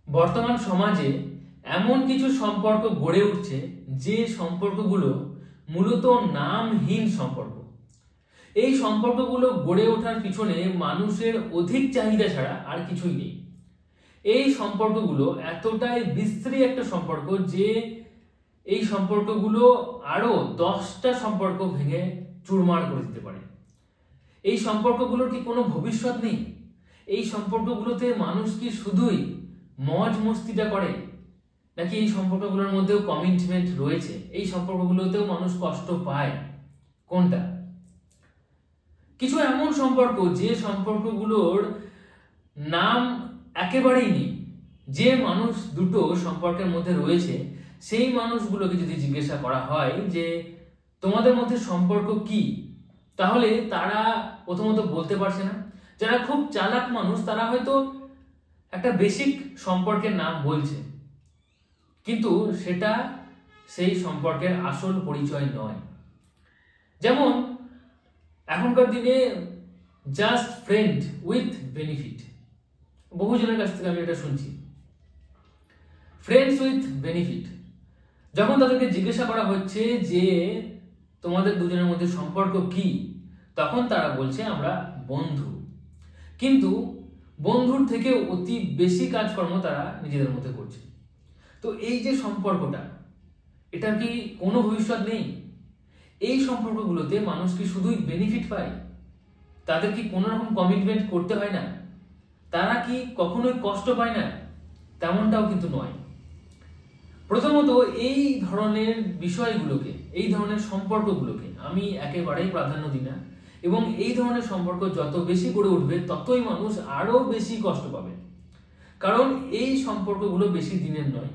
বর্তমান সমাজে এমন কিছু সম্পর্ক গড়ে উঠছে যে সম্পর্কগুলো মূলত নামহীন সম্পর্ক। এই সম্পর্কগুলো গড়ে ওঠার পিছনে মানুষের অধিক চাহিদা ছাড়া আর কিছুই নেই। এই সম্পর্কগুলো এতটাই বিস্তৃত একটা সম্পর্ক যে এই সম্পর্কগুলো আরো 10টা সম্পর্ক ভেঙে চুরমার করে দিতে পারে। এই সম্পর্কগুলোর কি কোনো ভবিষ্যৎ নেই? এই সম্পর্কগুলোতে মানুষ কি শুধুই মজ মস্তিটা করে, নাকি এই সম্পর্কগুলোর মধ্যেও কমিটমেন্ট রয়েছে? এই সম্পর্কগুলোতেও মানুষ কষ্ট পায়? কোনটা? কিছু এমন সম্পর্ক যে সম্পর্কগুলোর নাম একেবারেই নেই, যে মানুষ দুটো সম্পর্কের মধ্যে রয়েছে সেই মানুষগুলোকে যদি জিজ্ঞাসা করা হয় যে তোমাদের মধ্যে সম্পর্ক কি, তাহলে তারা প্রথমত বলতে পারছে না। যারা খুব চালাক মানুষ তারা হয়তো একটা বেসিক সম্পর্কের নাম বলছে, কিন্তু সেটা সেই সম্পর্কের আসল পরিচয় নয়। যেমন এখনকার দিনে জাস্ট ফ্রেন্ড উইথ বেনিফিট, বহুজনের কাছ থেকে আমি এটা শুনছি। ফ্রেন্ডস উইথ বেনিফিট, যখন তাদেরকে জিজ্ঞাসা করা হচ্ছে যে তোমাদের দুজনের মধ্যে সম্পর্ক কি, তখন তারা বলছে আমরা বন্ধু। কিন্তু বন্ধুর থেকে অতি বেশি কাজকর্ম তারা নিজেদের মধ্যে করছে। তো এই যে সম্পর্কটা, এটার কি কোনো ভবিষ্যৎ নেই? এই সম্পর্কগুলোতে মানুষ কি শুধুই বেনিফিট পায়? তাদের কি কোনো রকম কমিটমেন্ট করতে হয় না? তারা কি কখনোই কষ্ট পায় না? তেমনটাও কিন্তু নয়। প্রথমত এই ধরনের বিষয়গুলোকে, এই ধরনের সম্পর্কগুলোকে আমি একেবারেই প্রাধান্য দিই না, এবং এই ধরনের সম্পর্ক যত বেশি গড়ে উঠবে ততই মানুষ আরো বেশি কষ্ট পাবে। কারণ এই সম্পর্কগুলো বেশি দিনের নয়।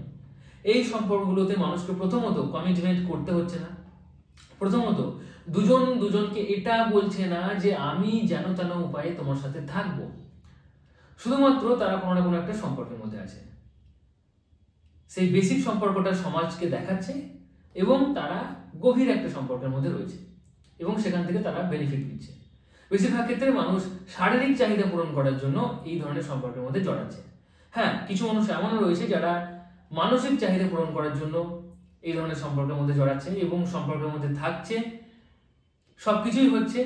এই সম্পর্কগুলোতে মানুষকে প্রথমত কমিটমেন্ট করতে হচ্ছে না। প্রথমত দুজন দুজনকে এটা বলছে না যে আমি যেন তেন উপায়ে তোমার সাথে থাকবো। শুধুমাত্র তারা কোনো না কোনো একটা সম্পর্কের মধ্যে আছে, সেই বেসিক সম্পর্কটা সমাজকে দেখাচ্ছে এবং তারা গভীর একটা সম্পর্কের মধ্যে রয়েছে এবং সেখান থেকে তারা বেনিফিট নিচ্ছে। বেশিরভাগ ক্ষেত্রে মানুষ শারীরিক চাহিদা পূরণ করার জন্য এই ধরনের সম্পর্কের মধ্যে জড়াচ্ছে। হ্যাঁ, কিছু মানুষ এমনও রয়েছে যারা মানসিক চাহিদা পূরণ করার জন্য এই ধরনের সম্পর্কের মধ্যে জড়াচ্ছে এবং সম্পর্কের মধ্যে থাকছে, সবকিছুই হচ্ছে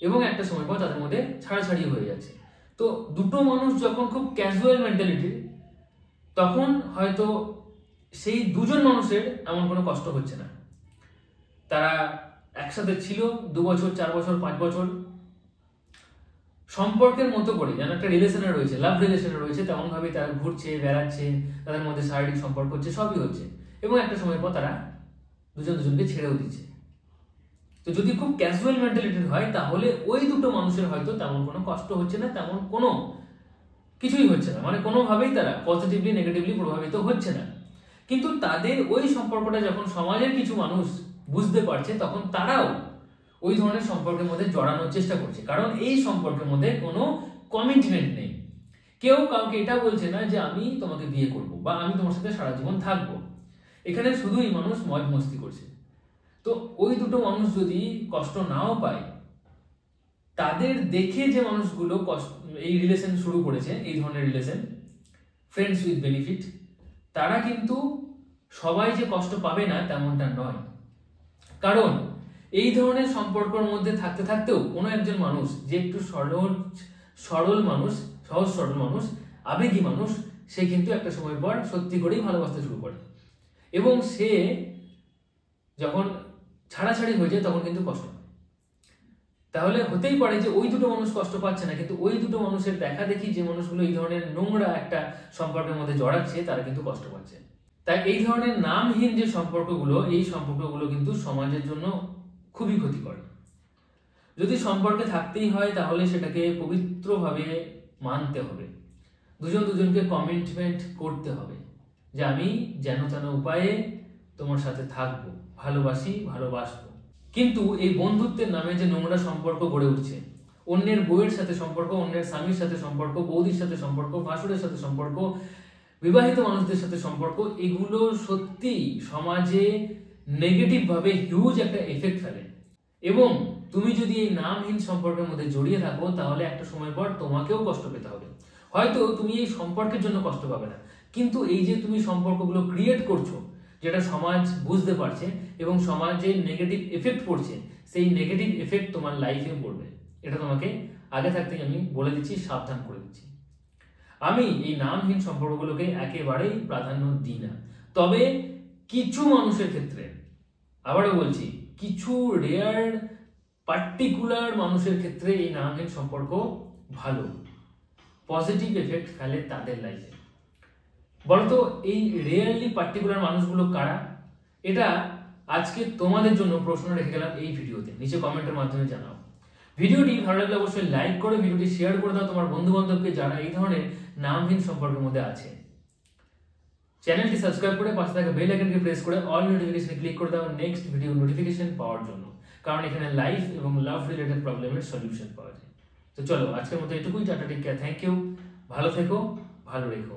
এবং একটা সময় পর তাদের মধ্যে ছাড়াছাড়ি হয়ে যাচ্ছে। তো দুটো মানুষ যখন খুব ক্যাজুয়াল মেন্টালিটির, তখন হয়তো সেই দুজন মানুষের এমন কোনো কষ্ট হচ্ছে না। তারা একসাথে ছিল 2 বছর, 4 বছর, 5 বছর, সম্পর্কের মতো করে যেন একটা রিলেশনে রয়েছে, লাভ রিলেশনে রয়েছে, তেমন ভাবে তারা ঘুরছে, বেড়াচ্ছে, তাদের মধ্যে শারীরিক সম্পর্ক হচ্ছে, সবই হচ্ছে, এবং একটা সময় পর তারা দুজন দুজনকে ছেড়েও দিচ্ছে। তো যদি খুব ক্যাজুয়াল মেন্টালিটির হয় তাহলে ওই দুটো মানুষের হয়তো তেমন কোনো কষ্ট হচ্ছে না, তেমন কোনো কিছুই হচ্ছে না, মানে কোনোভাবেই তারা পজিটিভলি নেগেটিভলি প্রভাবিত হচ্ছে না। কিন্তু তাদের ওই সম্পর্কটা যখন সমাজের কিছু মানুষ বুঝতে পারছে, তখন তারাও ওই ধরনের সম্পর্কের মধ্যে জড়ানোর চেষ্টা করছে। কারণ এই সম্পর্কের মধ্যে কোনো কমিটমেন্ট নেই। কেউ কাউকে এটা বলছে না যে আমি তোমাকে বিয়ে করব বা আমি তোমার সাথে সারা জীবন থাকবো। এখানে শুধুই মানুষ মজ মস্তি করছে। তো ওই দুটো মানুষ যদি কষ্ট নাও পায়, তাদের দেখে যে মানুষগুলো এই রিলেশন শুরু করেছে, এই ধরনের রিলেশন ফ্রেন্ডস উইথ বেনিফিট, তারা কিন্তু সবাই যে কষ্ট পাবে না তেমনটা নয়। কারণ এই ধরনের সম্পর্কের মধ্যে থাকতে থাকতেও কোনো একজন মানুষ যে একটু সরল মানুষ, সহজ সরল মানুষ, আবেগী মানুষ, সে কিন্তু একটা সময় পর সত্যি করেই ভালোবাসতে শুরু করে, এবং সে যখন ছাড়াছাড়ি হয়ে যায় তখন কিন্তু কষ্ট পায়। তাহলে হতেই পারে যে ওই দুটো মানুষ কষ্ট পাচ্ছে না, কিন্তু ওই দুটো মানুষের দেখা দেখি যে মানুষগুলো এই ধরনের নোংরা একটা সম্পর্কের মধ্যে জড়াচ্ছে তারা কিন্তু কষ্ট পাচ্ছে। তাই এই ধরনের নামহীন যে সম্পর্কগুলো, এই সম্পর্কগুলো কিন্তু সমাজের জন্য খুবই ক্ষতিকর। যদি সম্পর্কে থাকতেই হয় তাহলে সেটাকে পবিত্রভাবে মানতে হবে, দুজন দুজনকে কমিটমেন্ট করতে হবে যে আমি যেন তেন উপায়ে তোমার সাথে থাকবো, ভালোবাসি, ভালোবাসবো। কিন্তু এই বন্ধুত্বের নামে যে নোংরা সম্পর্ক গড়ে উঠছে, অন্যের বউয়ের সাথে সম্পর্ক, অন্যের স্বামীর সাথে সম্পর্ক, বৌদির সাথে সম্পর্ক, ভাসুরের সাথে সম্পর্ক, বিবাহিত মানুষদের সাথে সম্পর্ক, এগুলো সত্যি সমাজে নেগেটিভ ভাবে হিউজ একটা এফেক্ট ফেলে। এবং তুমি যদি এই নামহীন সম্পর্কের মধ্যে জড়িয়ে থাকো তাহলে একটা সময় পর তোমাকেও কষ্ট পেতে হবে। হয়তো তুমি এই সম্পর্কের জন্য কষ্ট পাবে না, কিন্তু এই যে তুমি সম্পর্কগুলো ক্রিয়েট করছো, যেটা সমাজ বুঝতে পারছে এবং সমাজে নেগেটিভ এফেক্ট পড়ছে, সেই নেগেটিভ এফেক্ট তোমার লাইফে পড়বে। এটা তোমাকে আগে থাকতেই আমি বলে দিচ্ছি, সাবধান করে দিচ্ছি। আমি এই নামহীন সম্পর্কগুলোকে একেবারেই প্রাধান্য দিই না। তবে কিছু মানুষের ক্ষেত্রে, আবারও বলছি, কিছু রেয়ার পার্টিকুলার মানুষের ক্ষেত্রে এই নামহীন সম্পর্ক ভালো, পজিটিভ এফেক্ট ফেলে তাদের লাইফে। বলতো এই রিয়েলি পার্টিকুলার মানুষগুলো কারা? এটা আজকে তোমাদের জন্য প্রশ্ন রেখে গেলাম এই ভিডিওতে, নিচে কমেন্টের মাধ্যমে জানাও। ভিডিওটি ভালো লাগলে অবশ্যই লাইক করে ভিডিওটি শেয়ার করে দাও তোমার বন্ধু বান্ধবকে যারা এই ধরনের নামহীন সম্পর্কের মধ্যে আছে। চ্যানেলটি সাবস্ক্রাইব করে পাশে থাকা বেল আইকনটি প্রেস করে অল নোটিফিকেশনে ক্লিক করে দাও নেক্সট ভিডিও নোটিফিকেশন পাওয়ার জন্য, কারণ এখানে লাইফ এবং লাভ রিলেটেড প্রবলেমের সলিউশন পাওয়া যায়। তো চলো আজকের মতো এটুকুই, tata, take care, thank you, ভালো থেকো, ভালো রেখো।